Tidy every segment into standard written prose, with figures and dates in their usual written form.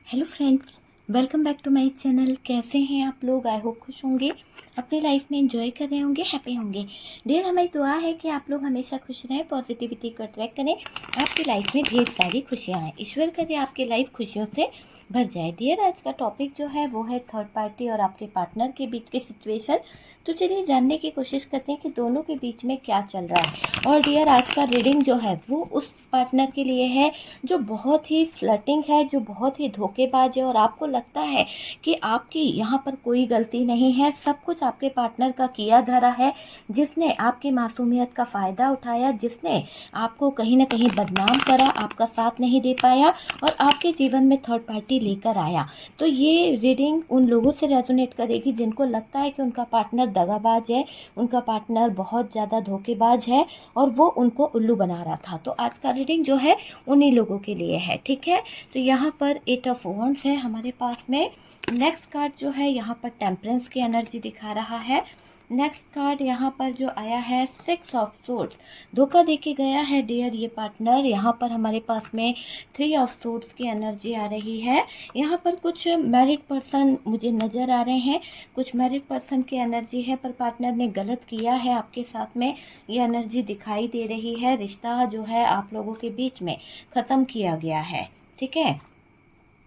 Hello friends, welcome back to my channel. कैसे हैं आप लोग? आई होप खुश होंगे, अपनी लाइफ में एंजॉय कर रहे होंगे, हैप्पी होंगे। डियर, हमारी दुआ है कि आप लोग हमेशा खुश रहें, पॉजिटिविटी को अट्रैक्ट करें, आपकी लाइफ में ढेर सारी खुशियां आएँ। ईश्वर करे आपकी लाइफ खुशियों से भर जाए। डियर, आज का टॉपिक जो है वो है थर्ड पार्टी और आपके पार्टनर के बीच की सिचुएशन। तो चलिए जानने की कोशिश करते हैं कि दोनों के बीच में क्या चल रहा है। और डियर, आज का रीडिंग जो है वो उस पार्टनर के लिए है जो बहुत ही फ्लर्टिंग है, जो बहुत ही धोखेबाज है और आपको लगता है कि आपकी यहाँ पर कोई गलती नहीं है, सब कुछ आपके पार्टनर का किया धरा है, जिसने आपकी मासूमियत का फ़ायदा उठाया, जिसने आपको कहीं ना कहीं बदनाम करा, आपका साथ नहीं दे पाया और आपके जीवन में थर्ड पार्टी लेकर आया। तो ये रीडिंग उन लोगों से रेजोनेट करेगी जिनको लगता है कि उनका पार्टनर दगाबाज है, उनका पार्टनर बहुत ज़्यादा धोखेबाज है और वो उनको उल्लू बना रहा था। तो आज का रीडिंग जो है उन्हीं लोगों के लिए है, ठीक है। तो यहाँ पर 8 ऑफ वॉन्ड्स है हमारे पास में। नेक्स्ट कार्ड जो है यहाँ पर टेम्परेंस की एनर्जी दिखा रहा है। नेक्स्ट कार्ड यहाँ पर जो आया है 6 ऑफ सोर्ड्स, धोखा देके गया है डियर ये पार्टनर। यहाँ पर हमारे पास में 3 ऑफ सोर्ड्स की एनर्जी आ रही है। यहाँ पर कुछ मैरिड पर्सन मुझे नज़र आ रहे हैं, कुछ मैरिड पर्सन की एनर्जी है, पर पार्टनर ने गलत किया है आपके साथ में, ये एनर्जी दिखाई दे रही है। रिश्ता जो है आप लोगों के बीच में ख़त्म किया गया है, ठीक है।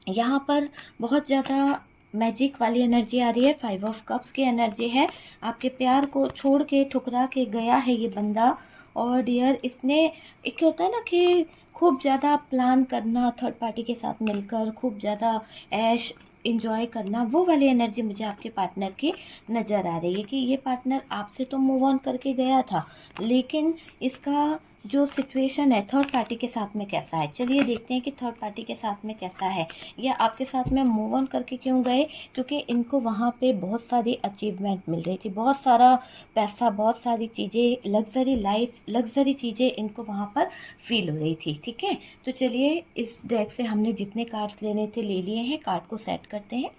यहाँ पर बहुत ज़्यादा मैजिक वाली एनर्जी आ रही है, 5 ऑफ कप्स की एनर्जी है। आपके प्यार को छोड़ के ठुकरा के गया है ये बंदा। और डियर, इसने एक होता है ना कि खूब ज़्यादा प्लान करना, थर्ड पार्टी के साथ मिलकर खूब ज़्यादा ऐश इंजॉय करना, वो वाली एनर्जी मुझे आपके पार्टनर की नज़र आ रही है कि ये पार्टनर आपसे तो मूव ऑन करके गया था, लेकिन इसका जो सिचुएशन है थर्ड पार्टी के साथ में कैसा है। चलिए देखते हैं कि थर्ड पार्टी के साथ में कैसा है, या आपके साथ में मूव ऑन करके क्यों गए। क्योंकि इनको वहाँ पे बहुत सारी अचीवमेंट मिल रही थी, बहुत सारा पैसा, बहुत सारी चीज़ें, लग्जरी लाइफ, लग्जरी चीज़ें इनको वहाँ पर फील हो रही थी, ठीक है। तो चलिए इस डेक से हमने जितने कार्ड्स लेने थे ले लिए हैं, कार्ड को सेट करते हैं।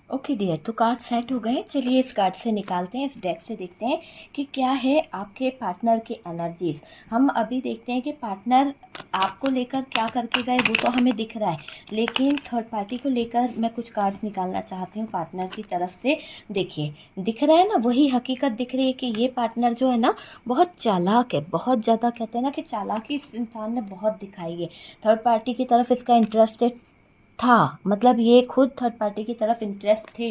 ओके डियर, तो कार्ड सेट हो गए। चलिए इस कार्ड से निकालते हैं, इस डेक से देखते हैं कि क्या है आपके पार्टनर की एनर्जीज। हम अभी देखते हैं कि पार्टनर आपको लेकर क्या करके गए, वो तो हमें दिख रहा है, लेकिन थर्ड पार्टी को लेकर मैं कुछ कार्ड्स निकालना चाहती हूँ पार्टनर की तरफ से। देखिए दिख रहा है ना, वही हकीकत दिख रही है कि ये पार्टनर जो है ना बहुत चालाक है, बहुत ज़्यादा। कहते हैं ना कि चालाकी इस इंसान ने बहुत दिखाई है। थर्ड पार्टी की तरफ इसका इंटरेस्टेड था, मतलब ये खुद थर्ड पार्टी की तरफ इंटरेस्ट थे,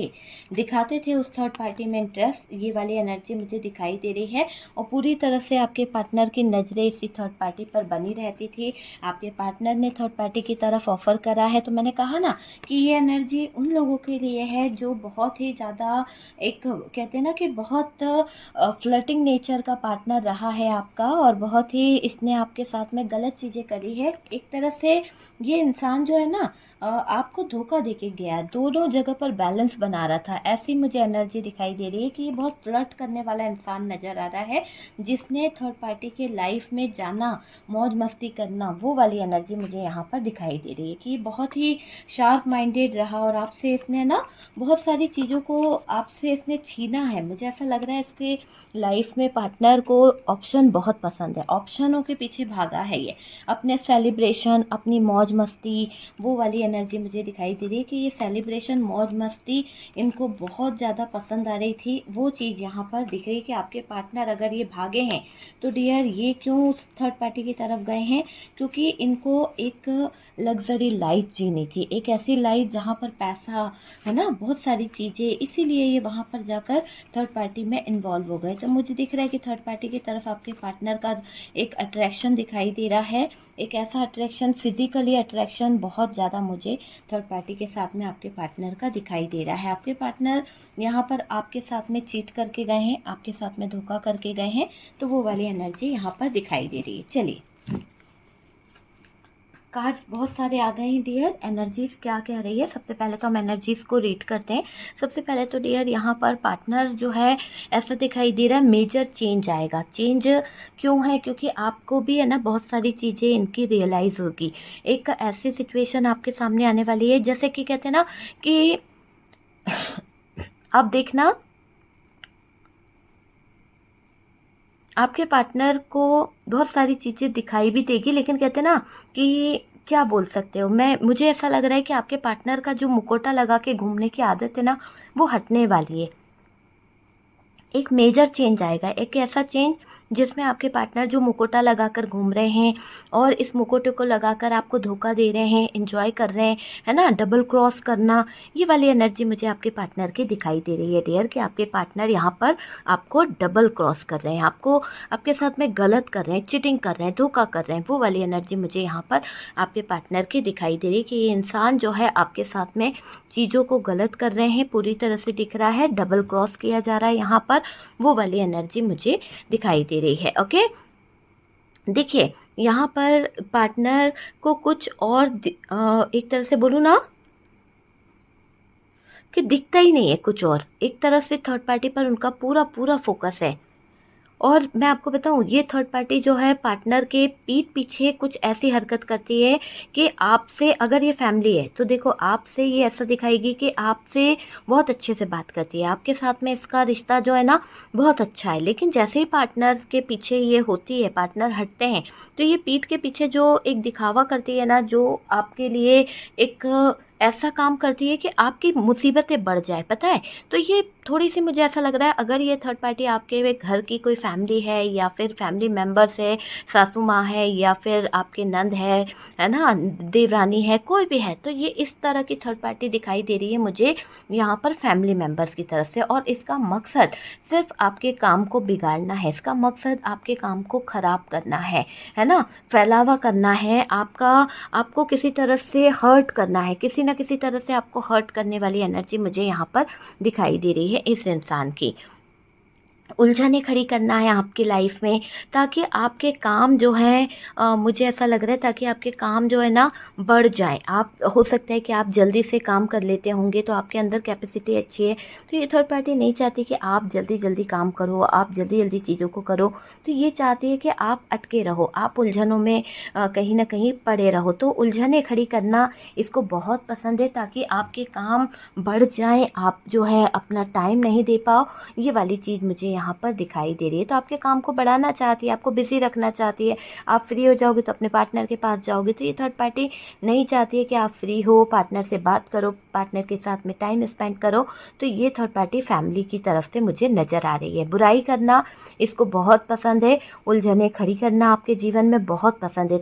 दिखाते थे उस थर्ड पार्टी में इंटरेस्ट। ये वाली एनर्जी मुझे दिखाई दे रही है और पूरी तरह से आपके पार्टनर की नज़रें इसी थर्ड पार्टी पर बनी रहती थी। आपके पार्टनर ने थर्ड पार्टी की तरफ ऑफर करा है, तो मैंने कहा ना कि ये एनर्जी उन लोगों के लिए है जो बहुत ही ज़्यादा, एक कहते हैं ना कि बहुत फ्लर्टिंग नेचर का पार्टनर रहा है आपका, और बहुत ही इसने आपके साथ में गलत चीज़ें करी है। एक तरह से ये इंसान जो है ना आपको धोखा देके गया, दोनों जगह पर बैलेंस बना रहा था, ऐसी मुझे एनर्जी दिखाई दे रही है कि ये बहुत फ्लर्ट करने वाला इंसान नज़र आ रहा है, जिसने थर्ड पार्टी के लाइफ में जाना, मौज मस्ती करना, वो वाली एनर्जी मुझे यहाँ पर दिखाई दे रही है कि बहुत ही शार्प माइंडेड रहा और आपसे इसने ना बहुत सारी चीज़ों को आपसे इसने छीना है। मुझे ऐसा लग रहा है इसके लाइफ में पार्टनर को ऑप्शन बहुत पसंद है, ऑप्शनों के पीछे भागा है ये, अपने सेलिब्रेशन, अपनी मौज मस्ती, वो वाली एनर्जी मुझे दिखाई दे रही है कि ये सेलिब्रेशन, मौज मस्ती इनको बहुत ज़्यादा पसंद आ रही थी। वो चीज़ यहाँ पर दिख रही है कि आपके पार्टनर अगर ये भागे हैं तो डियर ये क्यों उस थर्ड पार्टी की तरफ गए हैं, क्योंकि इनको एक लग्जरी लाइफ जीनी थी, एक ऐसी लाइफ जहाँ पर पैसा है ना, बहुत सारी चीज़ें, इसीलिए ये वहाँ पर जाकर थर्ड पार्टी में इन्वॉल्व हो गए। तो मुझे दिख रहा है कि थर्ड पार्टी की तरफ आपके पार्टनर का एक अट्रैक्शन दिखाई दे रहा है, एक ऐसा अट्रैक्शन, फिजिकली अट्रैक्शन बहुत ज़्यादा मुझे थर्ड पार्टी के साथ में आपके पार्टनर का दिखाई दे रहा है। आपके पार्टनर यहाँ पर आपके साथ में चीट करके गए हैं, आपके साथ में धोखा करके गए हैं, तो वो वाली एनर्जी यहाँ पर दिखाई दे रही है। चलिए कार्ड्स बहुत सारे आ गए हैं डियर, एनर्जीज क्या कह रही है, सबसे पहले तो हम एनर्जीज को रीड करते हैं। सबसे पहले तो डियर यहाँ पर पार्टनर जो है ऐसा दिखाई दे रहा है मेजर चेंज आएगा। चेंज क्यों है, क्योंकि आपको भी है ना बहुत सारी चीज़ें इनकी रियलाइज़ होगी। एक ऐसी सिचुएशन आपके सामने आने वाली है, जैसे कि कहते हैं ना कि अब देखना आपके पार्टनर को बहुत सारी चीज़ें दिखाई भी देगी, लेकिन कहते हैं ना कि क्या बोल सकते हो, मुझे ऐसा लग रहा है कि आपके पार्टनर का जो मुखौटा लगा के घूमने की आदत है ना, वो हटने वाली है। एक मेजर चेंज आएगा, एक ऐसा चेंज जिसमें आपके पार्टनर जो मुखौटा लगाकर घूम रहे हैं और इस मुखौटे को लगाकर आपको धोखा दे रहे हैं, एंजॉय कर रहे हैं, है ना, डबल क्रॉस करना, ये वाली एनर्जी मुझे आपके पार्टनर की दिखाई दे रही है डियर, कि आपके पार्टनर यहाँ पर आपको डबल क्रॉस कर रहे हैं, आपको आपके साथ में गलत कर रहे हैं, चीटिंग कर रहे हैं, धोखा कर रहे हैं। वो वाली एनर्जी मुझे यहाँ पर आपके पार्टनर की दिखाई दे रही है कि ये इंसान जो है आपके साथ में चीज़ों को गलत कर रहे हैं, पूरी तरह से दिख रहा है, डबल क्रॉस किया जा रहा है यहाँ पर। वो वाली एनर्जी मुझे दिखाई दे रही है। ओके, देखिए यहाँ पर पार्टनर को कुछ और एक तरह से बोलूँ ना कि दिखता ही नहीं है कुछ और, एक तरह से थर्ड पार्टी पर उनका पूरा पूरा फोकस है। और मैं आपको बताऊं, ये थर्ड पार्टी जो है पार्टनर के पीठ पीछे कुछ ऐसी हरकत करती है कि आपसे, अगर ये फैमिली है तो देखो आपसे ये ऐसा दिखाएगी कि आपसे बहुत अच्छे से बात करती है, आपके साथ में इसका रिश्ता जो है ना बहुत अच्छा है। लेकिन जैसे ही पार्टनर के पीछे ये होती है, पार्टनर हटते हैं, तो ये पीठ के पीछे जो एक दिखावा करती है ना, जो आपके लिए एक ऐसा काम करती है कि आपकी मुसीबतें बढ़ जाए, पता है। तो ये थोड़ी सी मुझे ऐसा लग रहा है, अगर ये थर्ड पार्टी आपके घर की कोई फैमिली है या फिर फैमिली मेम्बर्स है, सासू माँ है या फिर आपके नंद है ना, देवरानी है, कोई भी है, तो ये इस तरह की थर्ड पार्टी दिखाई दे रही है मुझे यहाँ पर फैमिली मेम्बर्स की तरफ से। और इसका मकसद सिर्फ आपके काम को बिगाड़ना है, इसका मकसद आपके काम को ख़राब करना है ना, फैलावा करना है, आपको किसी तरह से हर्ट करना है, किसी न किसी तरह से आपको हर्ट करने वाली एनर्जी मुझे यहाँ पर दिखाई दे रही है इस इंसान की। उलझने खड़ी करना है आपकी लाइफ में, ताकि आपके काम जो है मुझे ऐसा लग रहा है, ताकि आपके काम जो है ना बढ़ जाए। आप, हो सकता है कि आप जल्दी से काम कर लेते होंगे, तो आपके अंदर कैपेसिटी अच्छी है, तो ये थर्ड पार्टी नहीं चाहती कि आप जल्दी जल्दी काम करो, आप जल्दी जल्दी चीज़ों को करो, तो ये चाहती है कि आप अटके रहो, आप उलझनों में कहीं ना कहीं पड़े रहो। तो उलझने खड़ी करना इसको बहुत पसंद है, ताकि आपके काम बढ़ जाए, आप जो है अपना टाइम नहीं दे पाओ, ये वाली चीज़ मुझे यहाँ पर दिखाई दे रही है। तो आपके काम को बढ़ाना चाहती है, आपको बिजी रखना चाहती है, आप फ्री हो जाओगे तो अपने पार्टनर के पास जाओगे। तो ये थर्ड पार्टी नहीं चाहती है कि आप फ्री हो, पार्टनर से बात करो, पार्टनर के साथ में टाइम स्पेंड करो। तो ये थर्ड पार्टी फैमिली की तरफ से मुझे नज़र आ रही है। बुराई करना इसको बहुत पसंद है, उलझने खड़ी करना आपके जीवन में बहुत पसंद है,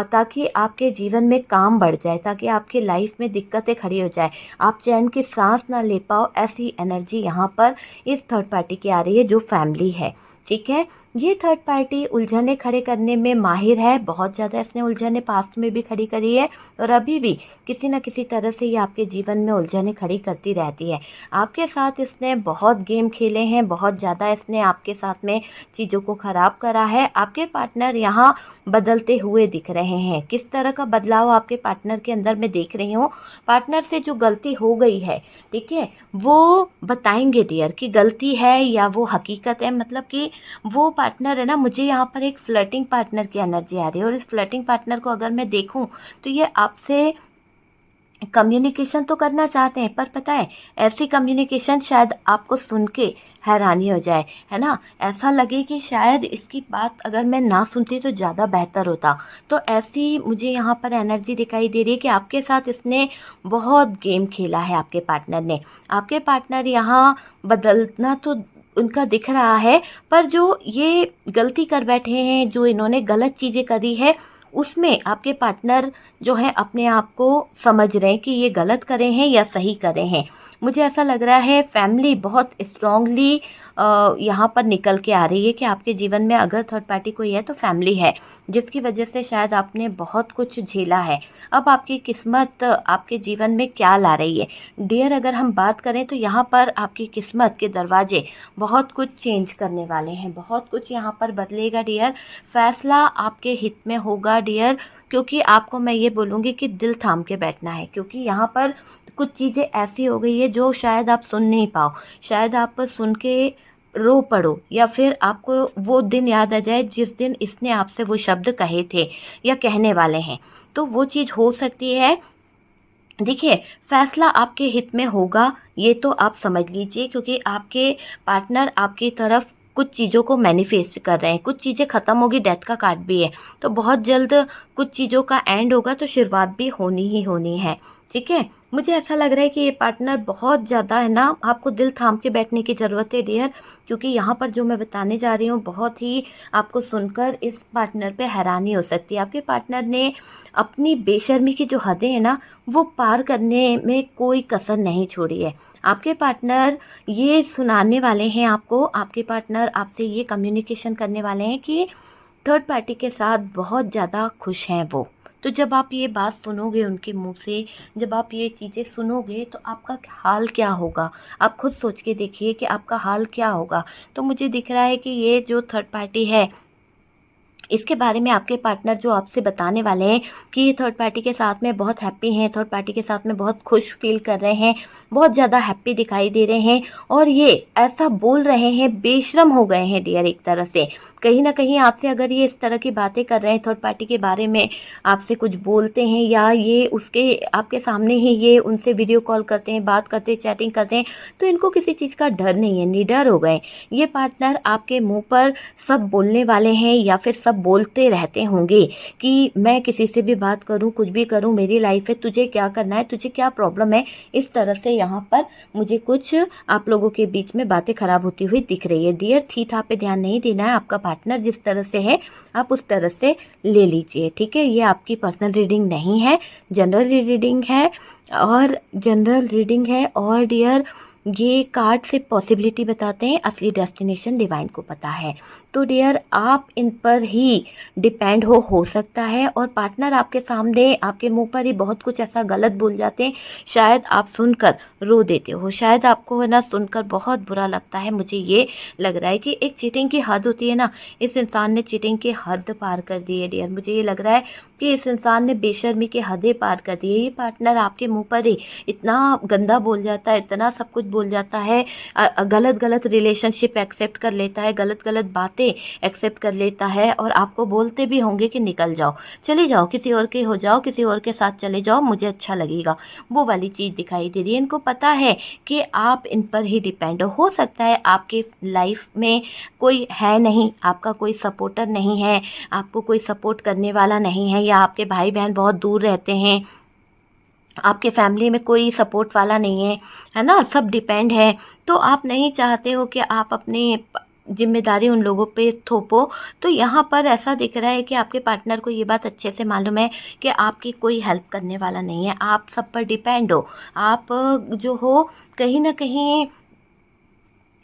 ताकि आपके जीवन में काम बढ़ जाए, ताकि आपके लाइफ में दिक्कतें खड़ी हो जाए, आप चैन की सांस ना ले पाओ, ऐसी एनर्जी यहाँ पर इस थर्ड पार्टी की आ रही है जो फैमिली है। ठीक है, ये थर्ड पार्टी उलझने खड़े करने में माहिर है, बहुत ज़्यादा इसने उलझने पास्ट में भी खड़ी करी है और अभी भी किसी न किसी तरह से ये आपके जीवन में उलझने खड़ी करती रहती है। आपके साथ इसने बहुत गेम खेले हैं, बहुत ज़्यादा इसने आपके साथ में चीज़ों को ख़राब करा है। आपके पार्टनर यहाँ बदलते हुए दिख रहे हैं, किस तरह का बदलाव आपके पार्टनर के अंदर मैं देख रही हूँ। पार्टनर से जो गलती हो गई है, ठीक है, वो बताएंगे डियर कि गलती है या वो हकीकत है। मतलब कि वो पार्टनर है ना, मुझे यहाँ पर एक फ्लर्टिंग पार्टनर की एनर्जी आ रही है, और इस फ्लर्टिंग पार्टनर को अगर मैं देखूँ तो ये आपसे कम्युनिकेशन तो करना चाहते हैं, पर पता है ऐसी कम्युनिकेशन शायद आपको सुन के हैरानी हो जाए, है ना, ऐसा लगे कि शायद इसकी बात अगर मैं ना सुनती तो ज़्यादा बेहतर होता। तो ऐसी मुझे यहाँ पर एनर्जी दिखाई दे रही है कि आपके साथ इसने बहुत गेम खेला है, आपके पार्टनर ने। आपके पार्टनर यहाँ बदलना तो उनका दिख रहा है, पर जो ये गलती कर बैठे हैं, जो इन्होंने गलत चीज़ें करी है, उसमें आपके पार्टनर जो है अपने आप को समझ रहे हैं कि ये गलत करे हैं या सही करे हैं। मुझे ऐसा लग रहा है फैमिली बहुत स्ट्रांगली यहाँ पर निकल के आ रही है कि आपके जीवन में अगर थर्ड पार्टी कोई है तो फैमिली है, जिसकी वजह से शायद आपने बहुत कुछ झेला है। अब आपकी किस्मत आपके जीवन में क्या ला रही है डियर, अगर हम बात करें तो यहाँ पर आपकी किस्मत के दरवाजे बहुत कुछ चेंज करने वाले हैं, बहुत कुछ यहाँ पर बदलेगा डियर। फैसला आपके हित में होगा डियर, क्योंकि आपको मैं ये बोलूँगी कि दिल थाम के बैठना है, क्योंकि यहाँ पर कुछ चीज़ें ऐसी हो गई है जो शायद आप सुन नहीं पाओ, शायद आप सुन के रो पड़ो, या फिर आपको वो दिन याद आ जाए जिस दिन इसने आपसे वो शब्द कहे थे या कहने वाले हैं, तो वो चीज़ हो सकती है। देखिए, फैसला आपके हित में होगा, ये तो आप समझ लीजिए, क्योंकि आपके पार्टनर आपकी तरफ कुछ चीज़ों को मैनिफेस्ट कर रहे हैं, कुछ चीज़ें ख़त्म होगी, डेथ का कार्ड भी है, तो बहुत जल्द कुछ चीज़ों का एंड होगा, तो शुरुआत भी होनी ही होनी है। ठीक है, मुझे ऐसा लग रहा है कि ये पार्टनर बहुत ज़्यादा है ना, आपको दिल थाम के बैठने की ज़रूरत है डियर, क्योंकि यहाँ पर जो मैं बताने जा रही हूँ बहुत ही आपको सुनकर इस पार्टनर पे हैरानी हो सकती है। आपके पार्टनर ने अपनी बेशर्मी की जो हदें हैं ना, वो पार करने में कोई कसर नहीं छोड़ी है। आपके पार्टनर ये सुनाने वाले हैं आपको, आपके पार्टनर आपसे ये कम्युनिकेशन करने वाले हैं कि थर्ड पार्टी के साथ बहुत ज़्यादा खुश हैं वो। तो जब आप ये बात सुनोगे उनके मुंह से, जब आप ये चीज़ें सुनोगे, तो आपका हाल क्या होगा? आप खुद सोच के देखिए कि आपका हाल क्या होगा। तो मुझे दिख रहा है कि ये जो थर्ड पार्टी है, इसके बारे में आपके पार्टनर जो आपसे बताने वाले हैं कि ये थर्ड पार्टी के साथ में बहुत हैप्पी हैं, थर्ड पार्टी के साथ में बहुत खुश फील कर रहे हैं, बहुत ज़्यादा हैप्पी दिखाई दे रहे हैं, और ये ऐसा बोल रहे हैं, बेशर्म हो गए हैं डियर एक तरह से। कहीं ना कहीं आपसे अगर ये इस तरह की बातें कर रहे हैं, थर्ड पार्टी के बारे में आपसे कुछ बोलते हैं, या ये उसके आपके सामने ही ये उनसे वीडियो कॉल करते हैं, बात करते हैं, चैटिंग करते हैं, तो इनको किसी चीज़ का डर नहीं है, निडर हो गए। ये पार्टनर आपके मुंह पर सब बोलने वाले हैं, या फिर सब बोलते रहते होंगे कि मैं किसी से भी बात करूं, कुछ भी करूं, मेरी लाइफ है, तुझे क्या करना है, तुझे क्या प्रॉब्लम है। इस तरह से यहाँ पर मुझे कुछ आप लोगों के बीच में बातें खराब होती हुई दिख रही है डियर। थी था पे ध्यान नहीं देना है, आपका पार्टनर जिस तरह से है आप उस तरह से ले लीजिए। ठीक है, ये आपकी पर्सनल रीडिंग नहीं है, जनरल रीडिंग है, और डियर ये कार्ड से पॉसिबिलिटी बताते हैं, असली डेस्टिनेशन डिवाइन को पता है। तो डियर आप इन पर ही डिपेंड हो सकता है, और पार्टनर आपके सामने आपके मुंह पर ही बहुत कुछ ऐसा गलत बोल जाते हैं, शायद आप सुनकर रो देते हो, शायद आपको है ना सुनकर बहुत बुरा लगता है। मुझे ये लग रहा है कि एक चीटिंग की हद होती है ना, इस इंसान ने चीटिंग की हद पार कर दी है डियर। मुझे ये लग रहा है कि इस इंसान ने बेशर्मी की हदें पार कर दी है। ये पार्टनर आपके मुंह पर ही इतना गंदा बोल जाता है, इतना सब कुछ बोल जाता है, गलत गलत रिलेशनशिप एक्सेप्ट कर लेता है, गलत गलत बातें एक्सेप्ट कर लेता है, और आपको बोलते भी होंगे कि निकल जाओ, चले जाओ, किसी और के हो जाओ, किसी और के साथ चले जाओ, मुझे अच्छा लगेगा। वो वाली चीज़ दिखाई दे रही है। इनको पता है कि आप इन पर ही डिपेंड हो सकता है आपके लाइफ में कोई है नहीं, आपका कोई सपोर्टर नहीं है, आपको कोई सपोर्ट करने वाला नहीं है, या आपके भाई बहन बहुत दूर रहते हैं, आपके फैमिली में कोई सपोर्ट वाला नहीं है ना, सब डिपेंड है। तो आप नहीं चाहते हो कि आप अपनी जिम्मेदारी उन लोगों पे थोपो। तो यहाँ पर ऐसा दिख रहा है कि आपके पार्टनर को ये बात अच्छे से मालूम है कि आपकी कोई हेल्प करने वाला नहीं है, आप सब पर डिपेंड हो, आप जो हो कहीं ना कहीं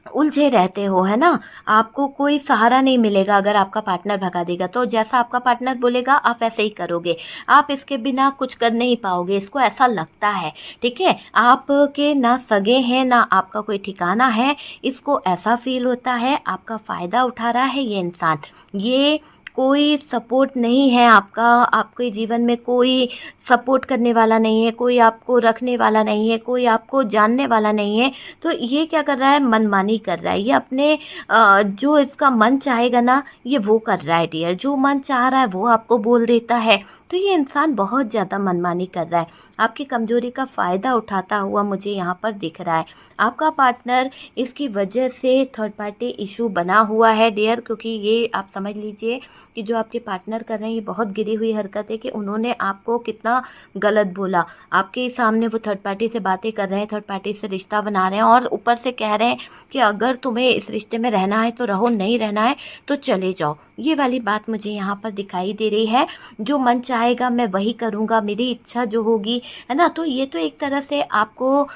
उलझे रहते हो, है ना। आपको कोई सहारा नहीं मिलेगा अगर आपका पार्टनर भगा देगा, तो जैसा आपका पार्टनर बोलेगा आप वैसे ही करोगे, आप इसके बिना कुछ कर नहीं पाओगे, इसको ऐसा लगता है। ठीक है, आपके ना सगे हैं ना आपका कोई ठिकाना है, इसको ऐसा फील होता है आपका फ़ायदा उठा रहा है ये इंसान। ये कोई सपोर्ट नहीं है आपका, आपके जीवन में कोई सपोर्ट करने वाला नहीं है, कोई आपको रखने वाला नहीं है, कोई आपको जानने वाला नहीं है। तो ये क्या कर रहा है, मनमानी कर रहा है, ये अपने जो इसका मन चाहेगा ना ये वो कर रहा है डियर, जो मन चाह रहा है वो आपको बोल देता है। तो ये इंसान बहुत ज़्यादा मनमानी कर रहा है, आपकी कमज़ोरी का फ़ायदा उठाता हुआ मुझे यहाँ पर दिख रहा है। आपका पार्टनर इसकी वजह से थर्ड पार्टी इशू बना हुआ है डियर, क्योंकि ये आप समझ लीजिए कि जो आपके पार्टनर कर रहे हैं ये बहुत गिरी हुई हरकत है कि उन्होंने आपको कितना गलत बोला। आपके सामने वो थर्ड पार्टी से बातें कर रहे हैं, थर्ड पार्टी से रिश्ता बना रहे हैं, और ऊपर से कह रहे हैं कि अगर तुम्हें इस रिश्ते में रहना है तो रहो, नहीं रहना है तो चले जाओ। ये वाली बात मुझे यहाँ पर दिखाई दे रही है, जो मन चाहेगा मैं वही करूँगा, मेरी इच्छा जो होगी, है ना। तो ये तो एक तरह से आपको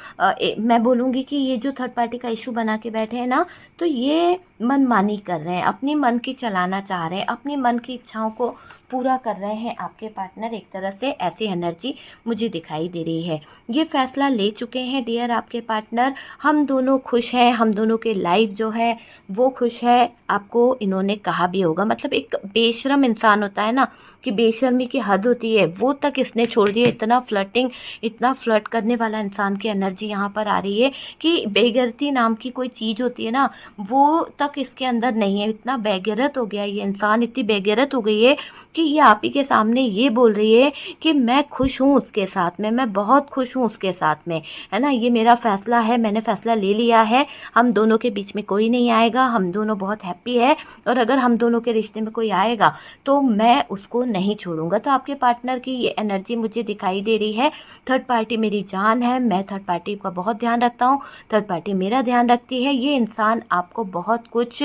मैं बोलूँगी कि ये जो थर्ड पार्टी का इशू बना के बैठे हैं ना, तो ये मनमानी कर रहे हैं, अपनी मन की चलाना चाह रहे हैं, अपनी मन की इच्छाओं को पूरा कर रहे हैं आपके पार्टनर। एक तरह से ऐसी एनर्जी मुझे दिखाई दे रही है। ये फैसला ले चुके हैं डियर आपके पार्टनर, हम दोनों खुश हैं, हम दोनों के लाइफ जो है वो खुश है। आपको इन्होंने कहा भी होगा, मतलब एक बेशर्म इंसान होता है ना कि बेशर्मी की हद होती है, वो तक इसने छोड़ दिया। इतना फ्लर्टिंग, इतना फ्लर्ट करने वाला इंसान की एनर्जी यहाँ पर आ रही है कि बेगैरती नाम की कोई चीज़ होती है ना, वो तक इसके अंदर नहीं है। इतना बेगैरत हो गया ये इंसान, इतनी बेगैरत हो गई है कि क्योंकि ये आप ही के सामने ये बोल रही है कि मैं खुश हूँ उसके साथ में, मैं बहुत खुश हूँ उसके साथ में, है ना। ये मेरा फ़ैसला है, मैंने फ़ैसला ले लिया है, हम दोनों के बीच में कोई नहीं आएगा, हम दोनों बहुत हैप्पी है, और अगर हम दोनों के रिश्ते में कोई आएगा तो मैं उसको नहीं छोड़ूंगा। तो आपके पार्टनर की ये एनर्जी मुझे दिखाई दे रही है। थर्ड पार्टी मेरी जान है, मैं थर्ड पार्टी का बहुत ध्यान रखता हूँ, थर्ड पार्टी मेरा ध्यान रखती है। ये इंसान आपको बहुत कुछ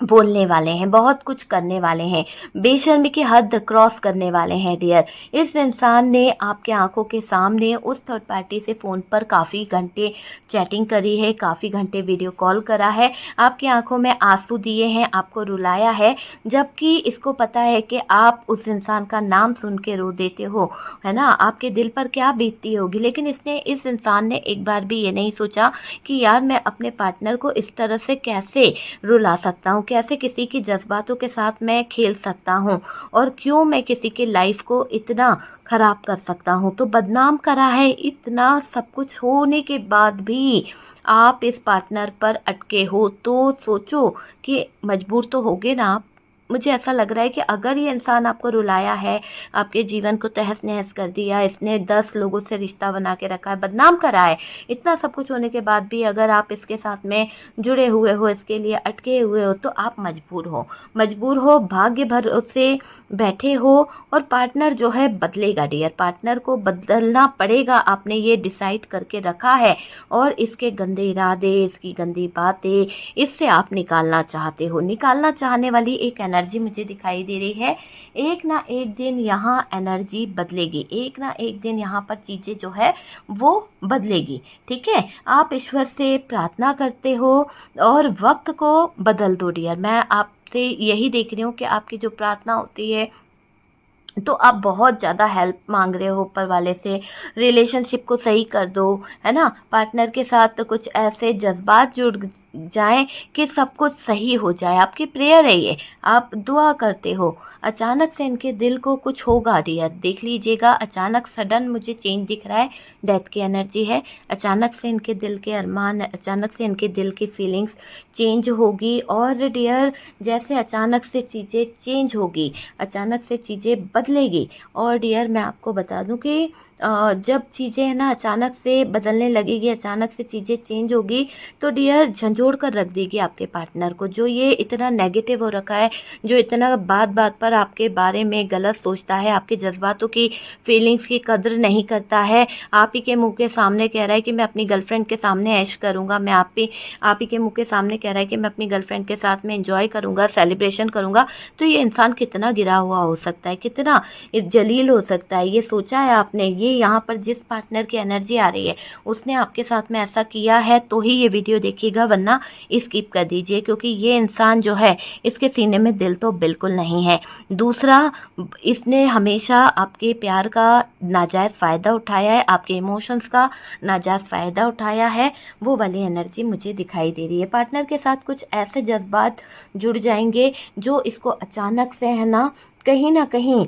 बोलने वाले हैं, बहुत कुछ करने वाले हैं, बेशर्मी की हद क्रॉस करने वाले हैं डियर। इस इंसान ने आपके आंखों के सामने उस थर्ड पार्टी से फ़ोन पर काफ़ी घंटे चैटिंग करी है, काफ़ी घंटे वीडियो कॉल करा है, आपकी आंखों में आंसू दिए हैं, आपको रुलाया है, जबकि इसको पता है कि आप उस इंसान का नाम सुन के रो देते हो, है ना। आपके दिल पर क्या बीतती होगी। लेकिन इस इंसान ने एक बार भी ये नहीं सोचा कि यार मैं अपने पार्टनर को इस तरह से कैसे रुला सकता हूँ, कैसे किसी की जज्बातों के साथ मैं खेल सकता हूँ, और क्यों मैं किसी की लाइफ को इतना ख़राब कर सकता हूँ। तो बदनाम करा है, इतना सब कुछ होने के बाद भी आप इस पार्टनर पर अटके हो, तो सोचो कि मजबूर तो होगे ना आप। मुझे ऐसा लग रहा है कि अगर ये इंसान आपको रुलाया है, आपके जीवन को तहस नहस कर दिया, इसने 10 लोगों से रिश्ता बना के रखा है, बदनाम करा है, इतना सब कुछ होने के बाद भी अगर आप इसके साथ में जुड़े हुए हो, इसके लिए अटके हुए हो, तो आप मजबूर हो, भाग्य भरोसे बैठे हो, और पार्टनर जो है बदलेगा डियर, पार्टनर को बदलना पड़ेगा, आपने ये डिसाइड करके रखा है, और इसके गंदे इरादे, इसकी गंदी बातें, इससे आप निकालना चाहते हो। निकालना चाहने वाली एक एनर्जी मुझे दिखाई दे रही है। एक ना एक दिन यहाँ एनर्जी बदलेगी, एक ना एक दिन यहाँ पर चीज़ें जो है वो बदलेगी, ठीक है। आप ईश्वर से प्रार्थना करते हो और वक्त को बदल दो डियर। मैं आपसे यही देख रही हूँ कि आपकी जो प्रार्थना होती है, तो आप बहुत ज़्यादा हेल्प मांग रहे हो ऊपर वाले से, रिलेशनशिप को सही कर दो, है ना। पार्टनर के साथ तो कुछ ऐसे जज्बात जुड़ जाएं कि सब कुछ सही हो जाए, आपकी प्रेयर है ये, आप दुआ करते हो। अचानक से इनके दिल को कुछ होगा डियर, देख लीजिएगा। अचानक सडन मुझे चेंज दिख रहा है, डेथ की एनर्जी है। अचानक से इनके दिल के अरमान, अचानक से इनके दिल की फीलिंग्स चेंज होगी, और डियर जैसे अचानक से चीज़ें चेंज होगी, अचानक से चीज़ें बदलेगी। और डियर मैं आपको बता दूं कि जब चीज़ें है ना अचानक से बदलने लगेगी, अचानक से चीज़ें चेंज होगी, तो डियर झंझोड़ कर रख देगी आपके पार्टनर को। जो ये इतना नेगेटिव हो रखा है, जो इतना बात बात पर आपके बारे में गलत सोचता है, आपके जज्बातों की, फीलिंग्स की कदर नहीं करता है, आप ही के मुंह के सामने कह रहा है कि मैं अपनी गर्लफ्रेंड के सामने ऐश करूँगा, मैं आप ही के मुंह के सामने कह रहा है कि मैं अपनी गर्लफ्रेंड के साथ में एंजॉय करूँगा, सेलिब्रेशन करूँगा, तो ये इंसान कितना गिरा हुआ हो सकता है, कितना जलील हो सकता है। ये सोचा है आपने? ये यहाँ पर जिस पार्टनर की एनर्जी आ रही है उसने आपके साथ में ऐसा किया है तो ही ये वीडियो देखिएगा, वरना स्किप कर दीजिए, क्योंकि ये इंसान जो है इसके सीने में दिल तो बिल्कुल नहीं है। दूसरा, इसने हमेशा आपके प्यार का नाजायज़ फ़ायदा उठाया है, आपके इमोशंस का नाजायज़ फ़ायदा उठाया है, वो वाली एनर्जी मुझे दिखाई दे रही है। पार्टनर के साथ कुछ ऐसे जज्बात जुड़ जाएंगे जो इसको अचानक से है ना कहीं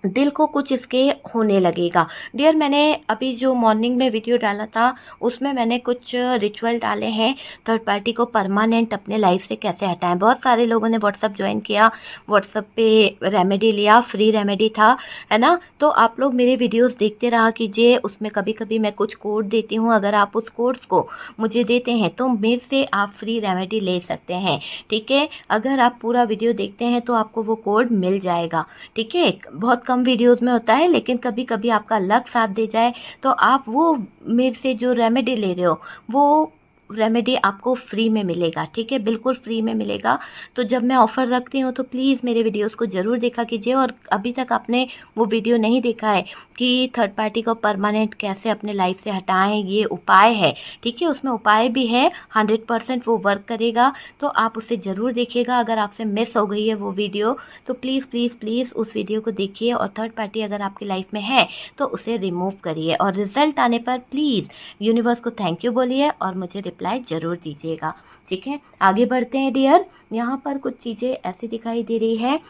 दिल को कुछ इसके होने लगेगा। डियर मैंने अभी जो मॉर्निंग में वीडियो डाला था उसमें मैंने कुछ रिचुअल डाले हैं, थर्ड पार्टी को परमानेंट अपने लाइफ से कैसे हटाएं। बहुत सारे लोगों ने व्हाट्सअप ज्वाइन किया, व्हाट्सअप पे रेमेडी लिया, फ्री रेमेडी था, है ना। तो आप लोग मेरे वीडियोस देखते रहा कीजिए, उसमें कभी कभी मैं कुछ कोड देती हूँ, अगर आप उस कोड्स को मुझे देते हैं तो मेरे से आप फ्री रेमेडी ले सकते हैं, ठीक है। अगर आप पूरा वीडियो देखते हैं तो आपको वो कोड मिल जाएगा, ठीक है। बहुत कम वीडियोस में होता है, लेकिन कभी कभी आपका लक साथ दे जाए तो आप वो मेरे से जो रेमेडी ले रहे हो वो रेमेडी आपको फ्री में मिलेगा, ठीक है, बिल्कुल फ्री में मिलेगा। तो जब मैं ऑफ़र रखती हूँ तो प्लीज़ मेरे वीडियोस को ज़रूर देखा कीजिए। और अभी तक आपने वो वीडियो नहीं देखा है कि थर्ड पार्टी को परमानेंट कैसे अपने लाइफ से हटाएं, ये उपाय है, ठीक है, उसमें उपाय भी है, 100% वो वर्क करेगा, तो आप उसे ज़रूर देखिएगा। अगर आपसे मिस हो गई है वो वीडियो तो प्लीज़ प्लीज़ प्लीज़ उस वीडियो को देखिए, और थर्ड पार्टी अगर आपकी लाइफ में है तो उसे रिमूव करिए, और रिजल्ट आने पर प्लीज़ यूनिवर्स को थैंक यू बोलिए और मुझे रिप्लाई ज़रूर दीजिएगा, ठीक है। आगे बढ़ते हैं डियर। यहाँ पर कुछ चीज़ें ऐसी दिखाई दे रही है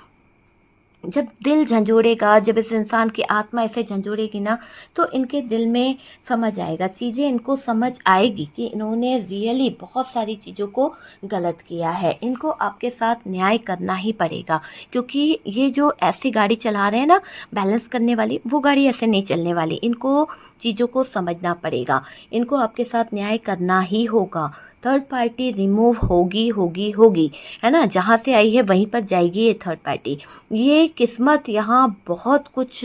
जब दिल झंझोड़ेगा, जब इस इंसान की आत्मा ऐसे झंझोड़ेगी ना, तो इनके दिल में समझ आएगा, चीज़ें इनको समझ आएगी कि इन्होंने रियली बहुत सारी चीज़ों को गलत किया है। इनको आपके साथ न्याय करना ही पड़ेगा, क्योंकि ये जो ऐसी गाड़ी चला रहे हैं ना बैलेंस करने वाली, वो गाड़ी ऐसे नहीं चलने वाली। इनको चीज़ों को समझना पड़ेगा, इनको आपके साथ न्याय करना ही होगा। थर्ड पार्टी रिमूव होगी होगी होगी, है ना। जहाँ से आई है वहीं पर जाएगी ये थर्ड पार्टी। ये किस्मत यहाँ बहुत कुछ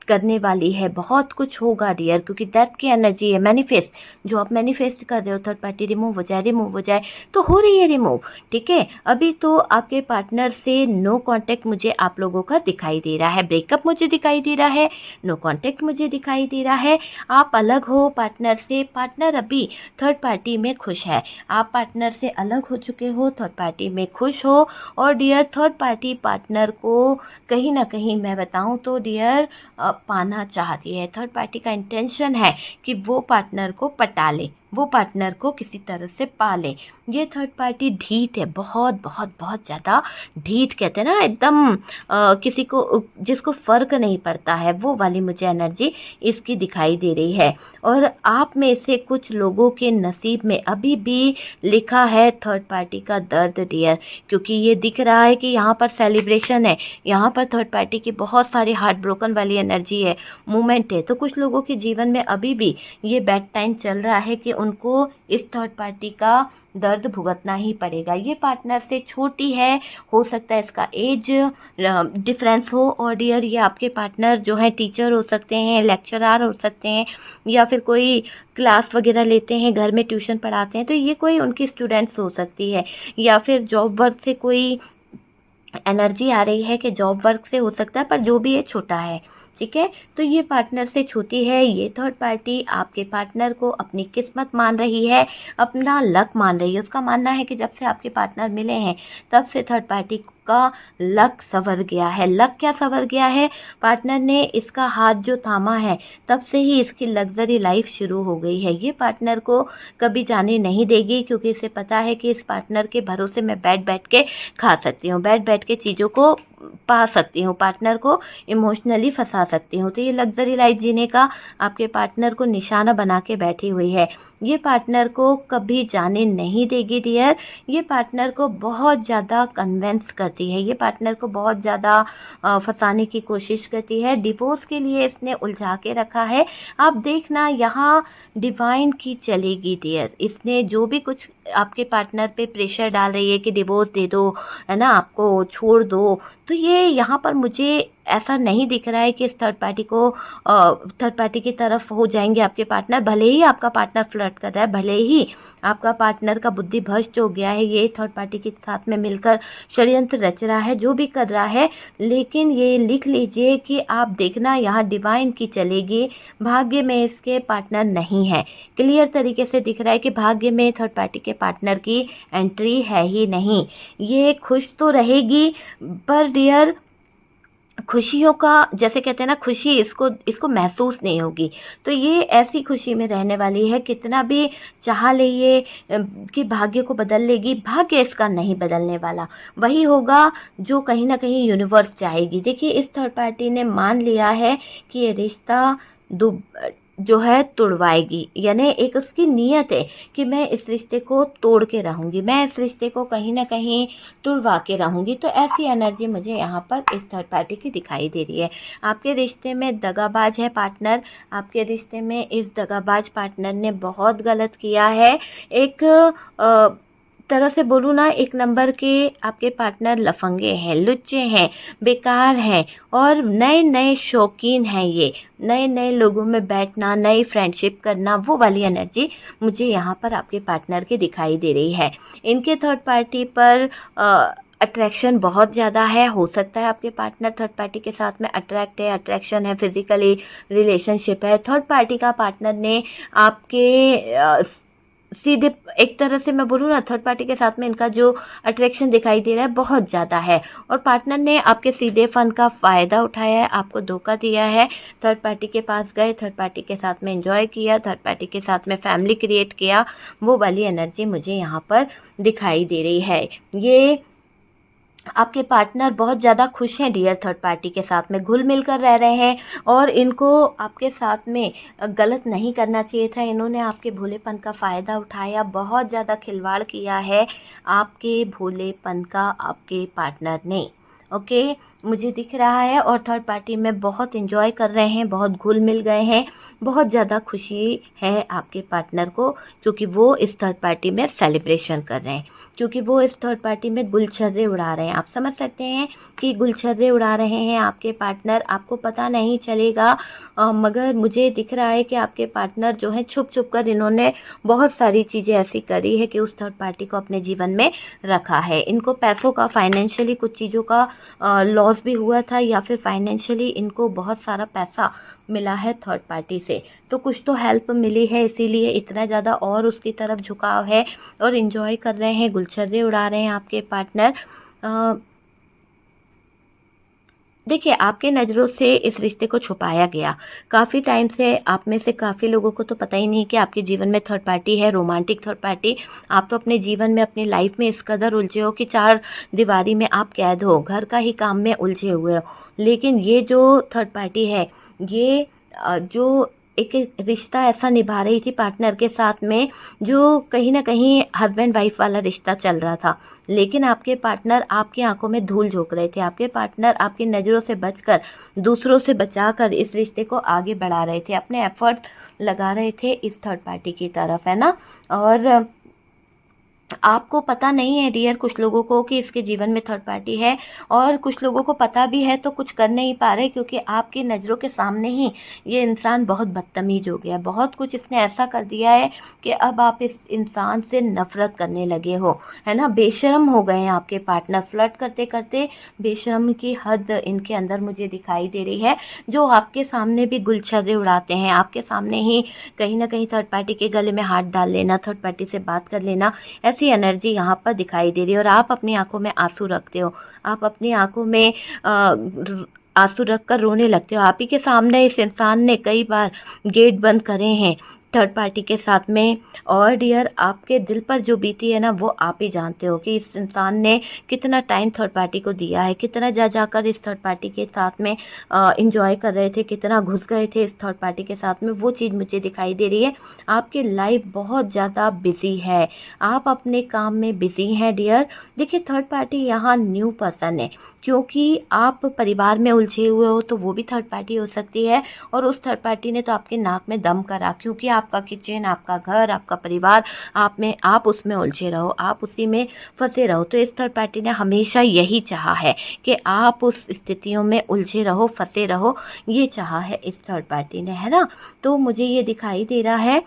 करने वाली है, बहुत कुछ होगा डियर, क्योंकि डेथ की एनर्जी है। मैनिफेस्ट, जो आप मैनिफेस्ट कर रहे हो थर्ड पार्टी रिमूव हो जाए, रिमूव हो जाए, तो हो रही है रिमूव। ठीक है, अभी तो आपके पार्टनर से नो कांटेक्ट मुझे आप लोगों का दिखाई दे रहा है, ब्रेकअप मुझे दिखाई दे रहा है, नो कांटेक्ट मुझे दिखाई दे रहा है। आप अलग हो पार्टनर से, पार्टनर अभी थर्ड पार्टी में खुश है। आप पार्टनर से अलग हो चुके हो, थर्ड पार्टी में खुश हो। और डियर थर्ड पार्टी पार्टनर को कहीं ना कहीं मैं बताऊं तो डियर पाना चाहती है। थर्ड पार्टी का इंटेंशन है कि वो पार्टनर को पटा ले, वो पार्टनर को किसी तरह से पा ले। ये थर्ड पार्टी ढीठ है, बहुत बहुत बहुत ज़्यादा ढीठ, कहते हैं ना एकदम किसी को जिसको फ़र्क नहीं पड़ता है, वो वाली मुझे एनर्जी इसकी दिखाई दे रही है। और आप में से कुछ लोगों के नसीब में अभी भी लिखा है थर्ड पार्टी का दर्द डियर, क्योंकि ये दिख रहा है कि यहाँ पर सेलिब्रेशन है, यहाँ पर थर्ड पार्टी की बहुत सारी हार्ट ब्रोकन वाली एनर्जी है, मूवमेंट है। तो कुछ लोगों के जीवन में अभी भी ये बैड टाइम चल रहा है कि उनको इस थर्ड पार्टी का दर्द भुगतना ही पड़ेगा। ये पार्टनर से छोटी है, हो सकता है इसका एज डिफरेंस हो। और डियर ये आपके पार्टनर जो है टीचर हो सकते हैं, लेक्चरर हो सकते हैं, या फिर कोई क्लास वगैरह लेते हैं, घर में ट्यूशन पढ़ाते हैं, तो ये कोई उनकी स्टूडेंट्स हो सकती है। या फिर जॉब वर्क से कोई एनर्जी आ रही है कि जॉब वर्क से हो सकता है, पर जो भी है छोटा है। ठीक है, तो ये पार्टनर से छोटी है। ये थर्ड पार्टी आपके पार्टनर को अपनी किस्मत मान रही है, अपना लक मान रही है। उसका मानना है कि जब से आपके पार्टनर मिले हैं तब से थर्ड पार्टी का लक संवर गया है। लक क्या संवर गया है, पार्टनर ने इसका हाथ जो थामा है तब से ही इसकी लग्जरी लाइफ शुरू हो गई है। ये पार्टनर को कभी जाने नहीं देगी, क्योंकि इसे पता है कि इस पार्टनर के भरोसे मैं बैठ बैठ के खा सकती हूँ, बैठ बैठ के चीज़ों को पा सकती हूँ, पार्टनर को इमोशनली फंसा सकती हूँ। तो ये लग्जरी लाइफ जीने का आपके पार्टनर को निशाना बना के बैठी हुई है। ये पार्टनर को कभी जाने नहीं देगी डियर। ये पार्टनर को बहुत ज़्यादा कन्वेंस करती है, ये पार्टनर को बहुत ज़्यादा फंसाने की कोशिश करती है। डिवोर्स के लिए इसने उलझा के रखा है। आप देखना यहाँ डिवाइन की चलेगी डियर। इसने जो भी कुछ आपके पार्टनर पे प्रेशर डाल रही है कि डिवोर्स दे दो, है ना, आपको छोड़ दो, तो ये यहाँ पर मुझे ऐसा नहीं दिख रहा है कि इस थर्ड पार्टी को थर्ड पार्टी की तरफ हो जाएंगे आपके पार्टनर। भले ही आपका पार्टनर फ्लर्ट कर रहा है, भले ही आपका पार्टनर का बुद्धि भ्रष्ट हो गया है, ये थर्ड पार्टी के साथ में मिलकर षड्यंत्र रच रहा है, जो भी कर रहा है, लेकिन ये लिख लीजिए कि आप देखना यहाँ डिवाइन की चलेगी। भाग्य में इसके पार्टनर नहीं है, क्लियर तरीके से दिख रहा है कि भाग्य में थर्ड पार्टी के पार्टनर की एंट्री है ही नहीं। ये खुश तो रहेगी, पर डियर खुशियों का, जैसे कहते हैं ना, खुशी इसको महसूस नहीं होगी। तो ये ऐसी खुशी में रहने वाली है, कितना भी चाह ले ये कि भाग्य को बदल लेगी, भाग्य इसका नहीं बदलने वाला। वही होगा जो कहीं ना कहीं यूनिवर्स चाहेगी। देखिए इस थर्ड पार्टी ने मान लिया है कि ये रिश्ता जो है तुड़वाएगी, यानी एक उसकी नीयत है कि मैं इस रिश्ते को तोड़ के रहूँगी, मैं इस रिश्ते को कहीं ना कहीं तुड़वा के रहूँगी। तो ऐसी एनर्जी मुझे यहाँ पर इस थर्ड पार्टी की दिखाई दे रही है। आपके रिश्ते में दगाबाज है पार्टनर, आपके रिश्ते में इस दगाबाज पार्टनर ने बहुत गलत किया है। एक तरह से बोलूँ ना, एक नंबर के आपके पार्टनर लफंगे हैं, लुच्चे हैं, बेकार हैं, और नए नए शौकीन हैं। ये नए नए लोगों में बैठना, नई फ्रेंडशिप करना, वो वाली एनर्जी मुझे यहाँ पर आपके पार्टनर की दिखाई दे रही है। इनके थर्ड पार्टी पर अट्रैक्शन बहुत ज़्यादा है। हो सकता है आपके पार्टनर थर्ड पार्टी के साथ में अट्रैक्ट है, अट्रैक्शन है, फिजिकली रिलेशनशिप है। थर्ड पार्टी का पार्टनर ने आपके सीधे, एक तरह से मैं बोलूँ ना, थर्ड पार्टी के साथ में इनका जो अट्रैक्शन दिखाई दे रहा है बहुत ज़्यादा है, और पार्टनर ने आपके सीधे फन का फ़ायदा उठाया है, आपको धोखा दिया है। थर्ड पार्टी के पास गए, थर्ड पार्टी के साथ में एंजॉय किया, थर्ड पार्टी के साथ में फैमिली क्रिएट किया, वो वाली एनर्जी मुझे यहाँ पर दिखाई दे रही है। ये आपके पार्टनर बहुत ज़्यादा खुश हैं डियर थर्ड पार्टी के साथ में, घुल मिल कर रह रहे हैं और इनको आपके साथ में गलत नहीं करना चाहिए था। इन्होंने आपके भोलेपन का फ़ायदा उठाया, बहुत ज़्यादा खिलवाड़ किया है आपके भोलेपन का आपके पार्टनर ने। ओके, मुझे दिख रहा है और थर्ड पार्टी में बहुत एंजॉय कर रहे हैं, बहुत घुल मिल गए हैं, बहुत ज़्यादा खुशी है आपके पार्टनर को, क्योंकि वो इस थर्ड पार्टी में सेलिब्रेशन कर रहे हैं, क्योंकि वो इस थर्ड पार्टी में गुलछर्रे उड़ा रहे हैं। आप समझ सकते हैं कि गुलछर्रे उड़ा रहे हैं आपके पार्टनर, आपको पता नहीं चलेगा, मगर मुझे दिख रहा है कि आपके पार्टनर जो है छुप छुप कर इन्होंने बहुत सारी चीज़ें ऐसी करी है कि उस थर्ड पार्टी को अपने जीवन में रखा है। इनको पैसों का, फाइनेंशियली कुछ चीज़ों का लॉस भी हुआ था, या फिर फाइनेंशियली इनको बहुत सारा पैसा मिला है थर्ड पार्टी से, तो कुछ तो हेल्प मिली है, इसीलिए इतना ज़्यादा और उसकी तरफ झुकाव है और इन्जॉय कर रहे हैं, गुलछर्रे उड़ा रहे हैं आपके पार्टनर। देखिए, आपके नज़रों से इस रिश्ते को छुपाया गया काफ़ी टाइम से। आप में से काफ़ी लोगों को तो पता ही नहीं कि आपके जीवन में थर्ड पार्टी है, रोमांटिक थर्ड पार्टी। आप तो अपने जीवन में, अपनी लाइफ में इस कदर उलझे हो कि चार दीवारी में आप कैद हो, घर का ही काम में उलझे हुए हो। लेकिन ये जो थर्ड पार्टी है, ये जो एक रिश्ता ऐसा निभा रही थी पार्टनर के साथ में, जो कहीं ना कहीं हस्बैंड वाइफ वाला रिश्ता चल रहा था, लेकिन आपके पार्टनर आपकी आंखों में धूल झोंक रहे थे। आपके पार्टनर आपकी नज़रों से बचकर, दूसरों से बचाकर इस रिश्ते को आगे बढ़ा रहे थे, अपने एफर्ट लगा रहे थे इस थर्ड पार्टी की तरफ, है ना। और आपको पता नहीं है डियर, कुछ लोगों को, कि इसके जीवन में थर्ड पार्टी है, और कुछ लोगों को पता भी है तो कुछ कर नहीं पा रहे, क्योंकि आपकी नज़रों के सामने ही ये इंसान बहुत बदतमीज हो गया, बहुत कुछ इसने ऐसा कर दिया है कि अब आप इस इंसान से नफरत करने लगे हो, है ना। बेशरम हो गए हैं आपके पार्टनर, फ्लर्ट करते करते बेशरम की हद इनके अंदर मुझे दिखाई दे रही है, जो आपके सामने भी गुलछर्रे उड़ाते हैं, आपके सामने ही कहीं ना कहीं थर्ड पार्टी के गले में हाथ डाल लेना, थर्ड पार्टी से बात कर लेना, ऐसी एनर्जी यहाँ पर दिखाई दे रही है। और आप अपनी आंखों में आंसू रखते हो, आप अपनी आंखों में आंसू रख कर रोने लगते हो। आप ही के सामने इस इंसान ने कई बार गेट बंद करे हैं थर्ड पार्टी के साथ में। और डियर, आपके दिल पर जो बीती है ना, वो आप ही जानते हो कि इस इंसान ने कितना टाइम थर्ड पार्टी को दिया है, कितना जा जाकर इस थर्ड पार्टी के साथ में इंजॉय कर रहे थे, कितना घुस गए थे इस थर्ड पार्टी के साथ में, वो चीज़ मुझे दिखाई दे रही है। आपकी लाइफ बहुत ज़्यादा बिजी है, आप अपने काम में बिजी हैं डियर। देखिए, थर्ड पार्टी यहाँ न्यू पर्सन है, क्योंकि आप परिवार में उलझे हुए हो तो वो भी थर्ड पार्टी हो सकती है, और उस थर्ड पार्टी ने तो आपके नाक में दम करा, क्योंकि आपका किचन, आपका घर, आपका परिवार, आप उसमें उलझे रहो, आप उसी में फंसे रहो। तो इस थर्ड पार्टी ने हमेशा यही चाहा है कि आप उस स्थितियों में उलझे रहो, फंसे रहो, ये चाहा है इस थर्ड पार्टी ने, है ना। तो मुझे ये दिखाई दे रहा है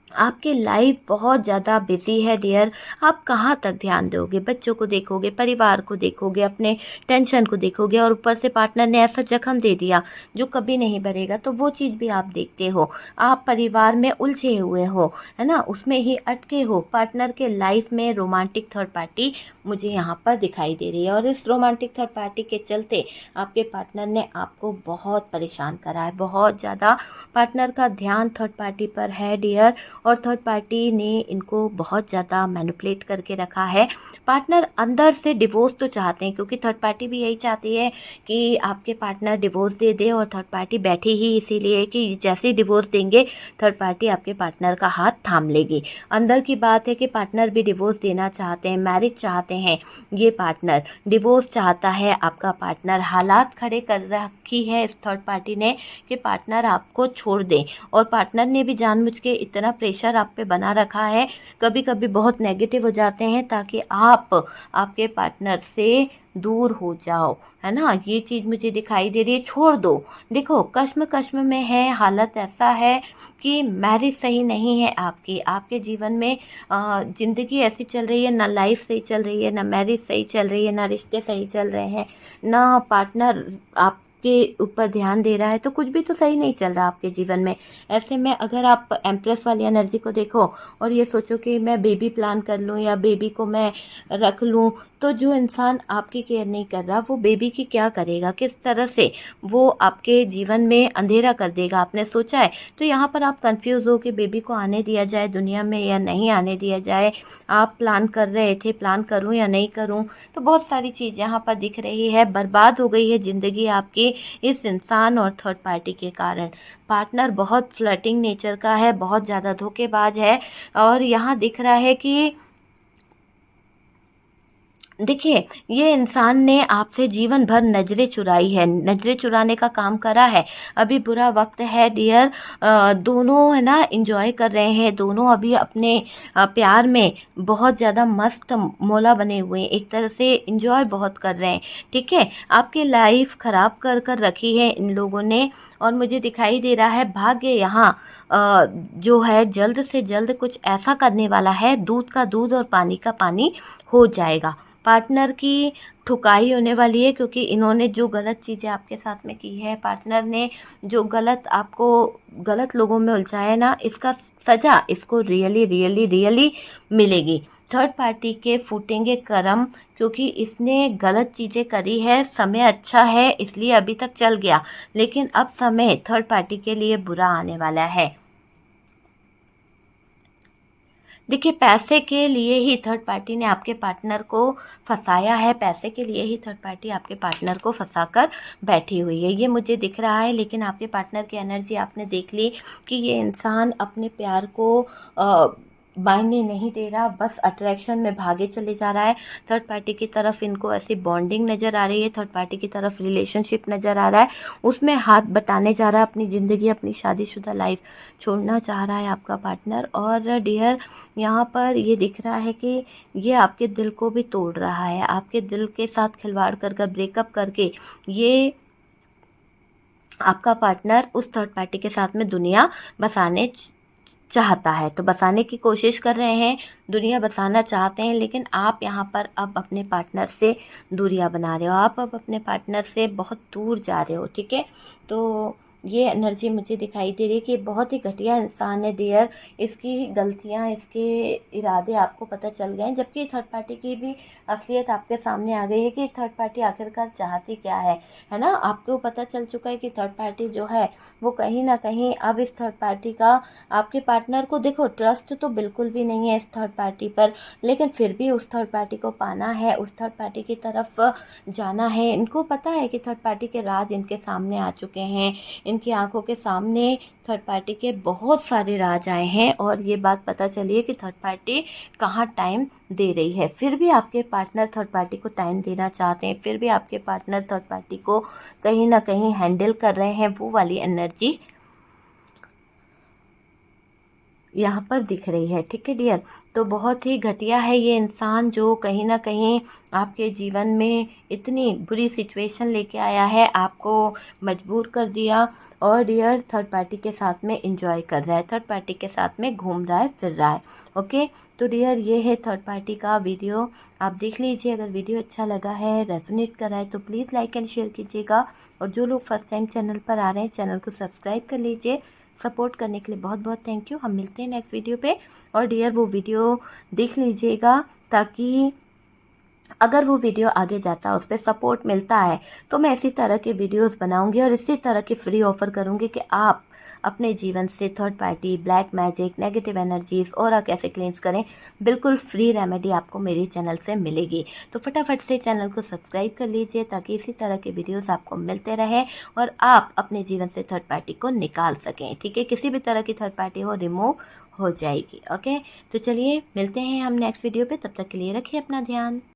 आपकी लाइफ बहुत ज़्यादा बिजी है डियर। आप कहाँ तक ध्यान दोगे, बच्चों को देखोगे, परिवार को देखोगे, अपने टेंशन को देखोगे, और ऊपर से पार्टनर ने ऐसा जख्म दे दिया जो कभी नहीं भरेगा, तो वो चीज़ भी आप देखते हो। आप परिवार में उलझे हुए हो, है ना, उसमें ही अटके हो। पार्टनर के लाइफ में रोमांटिक थर्ड पार्टी मुझे यहाँ पर दिखाई दे रही है, और इस रोमांटिक थर्ड पार्टी के चलते आपके पार्टनर ने आपको बहुत परेशान करा है, बहुत ज़्यादा। पार्टनर का ध्यान थर्ड पार्टी पर है डियर, और थर्ड पार्टी ने इनको बहुत ज़्यादा मैनिपुलेट करके रखा है। पार्टनर अंदर से डिवोर्स तो चाहते हैं, क्योंकि थर्ड पार्टी भी यही चाहती है कि आपके पार्टनर डिवोर्स दे दे, और थर्ड पार्टी बैठी ही इसीलिए कि जैसे ही डिवोर्स देंगे थर्ड पार्टी आपके पार्टनर का हाथ थाम लेगी। अंदर की बात है कि पार्टनर भी डिवोर्स देना चाहते हैं, मैरिज चाहते हैं, ये पार्टनर डिवोर्स चाहता है आपका पार्टनर। हालात खड़े कर रखी है इस थर्ड पार्टी ने कि पार्टनर आपको छोड़ दे, और पार्टनर ने भी जानबूझ के इतना प्रेशर आप पे बना रखा है, कभी कभी बहुत नेगेटिव हो जाते हैं, ताकि आप आपके पार्टनर से दूर हो जाओ, है ना। ये चीज़ मुझे दिखाई दे रही है, छोड़ दो। देखो, कश्म कश्म में है, हालत ऐसा है कि मैरिज सही नहीं है आपकी, आपके जीवन में ज़िंदगी ऐसी चल रही है, ना लाइफ सही चल रही है, ना मैरिज सही चल रही है, ना रिश्ते सही चल रहे हैं, ना पार्टनर आप के ऊपर ध्यान दे रहा है तो कुछ भी तो सही नहीं चल रहा आपके जीवन में। ऐसे में अगर आप एम्प्रेस वाली एनर्जी को देखो और ये सोचो कि मैं बेबी प्लान कर लूँ या बेबी को मैं रख लूँ, तो जो इंसान आपकी केयर नहीं कर रहा वो बेबी की क्या करेगा, किस तरह से वो आपके जीवन में अंधेरा कर देगा, आपने सोचा है? तो यहाँ पर आप कंफ्यूज हो कि बेबी को आने दिया जाए दुनिया में या नहीं आने दिया जाए। आप प्लान कर रहे थे, प्लान करूँ या नहीं करूँ, तो बहुत सारी चीज़ यहाँ पर दिख रही है। बर्बाद हो गई है ज़िंदगी आपकी इस इंसान और थर्ड पार्टी के कारण। पार्टनर बहुत फ्लर्टिंग नेचर का है, बहुत ज़्यादा धोखेबाज है और यहाँ दिख रहा है कि देखिए, ये इंसान ने आपसे जीवन भर नज़रें चुराई है, नज़रें चुराने का काम करा है। अभी बुरा वक़्त है डियर, दोनों है ना एन्जॉय कर रहे हैं, दोनों अभी अपने प्यार में बहुत ज़्यादा मस्त मौला बने हुए हैं, एक तरह से एन्जॉय बहुत कर रहे हैं, ठीक है? आपकी लाइफ़ ख़राब कर रखी है इन लोगों ने और मुझे दिखाई दे रहा है भाग्य यहाँ जो है जल्द से जल्द कुछ ऐसा करने वाला है, दूध का दूध और पानी का पानी हो जाएगा। पार्टनर की ठुकाई होने वाली है क्योंकि इन्होंने जो गलत चीज़ें आपके साथ में की है, पार्टनर ने जो गलत आपको गलत लोगों में उलझाया ना, इसका सज़ा इसको रियली मिलेगी। थर्ड पार्टी के फूटेंगे करम क्योंकि इसने गलत चीज़ें करी है। समय अच्छा है इसलिए अभी तक चल गया, लेकिन अब समय थर्ड पार्टी के लिए बुरा आने वाला है। देखिए, पैसे के लिए ही थर्ड पार्टी ने आपके पार्टनर को फंसाया है, पैसे के लिए ही थर्ड पार्टी आपके पार्टनर को फंसाकर बैठी हुई है, ये मुझे दिख रहा है। लेकिन आपके पार्टनर की एनर्जी आपने देख ली कि ये इंसान अपने प्यार को मायने नहीं दे रहा, बस अट्रैक्शन में भागे चले जा रहा है। थर्ड पार्टी की तरफ इनको ऐसी बॉन्डिंग नज़र आ रही है, थर्ड पार्टी की तरफ रिलेशनशिप नज़र आ रहा है, उसमें हाथ बटाने जा रहा है, अपनी ज़िंदगी अपनी शादीशुदा लाइफ छोड़ना चाह रहा है आपका पार्टनर। और डियर, यहाँ पर ये दिख रहा है कि ये आपके दिल को भी तोड़ रहा है, आपके दिल के साथ खिलवाड़ कर ब्रेकअप करके ये आपका पार्टनर उस थर्ड पार्टी के साथ में दुनिया बसाने चाहता है, तो बसाने की कोशिश कर रहे हैं, दुनिया बसाना चाहते हैं। लेकिन आप यहाँ पर अब अपने पार्टनर से दूरियां बना रहे हो, आप अब अपने पार्टनर से बहुत दूर जा रहे हो, ठीक है? तो ये एनर्जी मुझे दिखाई दे रही है कि बहुत ही घटिया इंसान है डियर, इसकी गलतियाँ, इसके इरादे आपको पता चल गए हैं, जबकि थर्ड पार्टी की भी असलियत आपके सामने आ गई है कि थर्ड पार्टी आखिरकार चाहती क्या है ना? आपको पता चल चुका है कि थर्ड पार्टी जो है वो कहीं ना कहीं अब इस थर्ड पार्टी का आपके पार्टनर को, देखो ट्रस्ट तो बिल्कुल भी नहीं है इस थर्ड पार्टी पर, लेकिन फिर भी उस थर्ड पार्टी को पाना है, उस थर्ड पार्टी की तरफ जाना है। इनको पता है कि थर्ड पार्टी के राज इनके सामने आ चुके हैं, इनकी आंखों के सामने थर्ड पार्टी के बहुत सारे राज आए हैं और ये बात पता चली है कि थर्ड पार्टी कहाँ टाइम दे रही है। फिर भी आपके पार्टनर थर्ड पार्टी को टाइम देना चाहते हैं, फिर भी आपके पार्टनर थर्ड पार्टी को कहीं ना कहीं हैंडल कर रहे हैं, वो वाली एनर्जी यहाँ पर दिख रही है, ठीक है डियर? तो बहुत ही घटिया है ये इंसान जो कहीं ना कहीं आपके जीवन में इतनी बुरी सिचुएशन लेके आया है, आपको मजबूर कर दिया और डियर थर्ड पार्टी के साथ में एंजॉय कर रहा है, थर्ड पार्टी के साथ में घूम रहा है, फिर रहा है। ओके, तो डियर ये है थर्ड पार्टी का वीडियो, आप देख लीजिए। अगर वीडियो अच्छा लगा है, रेजोनेट कर रहा है तो प्लीज़ लाइक एंड शेयर कीजिएगा और जो लोग फर्स्ट टाइम चैनल पर आ रहे हैं चैनल को सब्सक्राइब कर लीजिए। सपोर्ट करने के लिए बहुत बहुत थैंक यू। हम मिलते हैं नेक्स्ट वीडियो पे और डियर वो वीडियो देख लीजिएगा ताकि अगर वो वीडियो आगे जाता है, उस पर सपोर्ट मिलता है, तो मैं इसी तरह के वीडियोस बनाऊंगी और इसी तरह के फ्री ऑफर करूंगी कि आप अपने जीवन से third party, black magic, negative energies और कैसे क्लींस करें, बिल्कुल फ्री रेमेडी आपको मेरे चैनल से मिलेगी। तो फटाफट से चैनल को सब्सक्राइब कर लीजिए ताकि इसी तरह के वीडियोस आपको मिलते रहे और आप अपने जीवन से थर्ड पार्टी को निकाल सकें, ठीक है? किसी भी तरह की थर्ड पार्टी हो रिमूव हो जाएगी। ओके, तो चलिए मिलते हैं हम नेक्स्ट वीडियो पे, तब तक के लिए रखिए अपना ध्यान।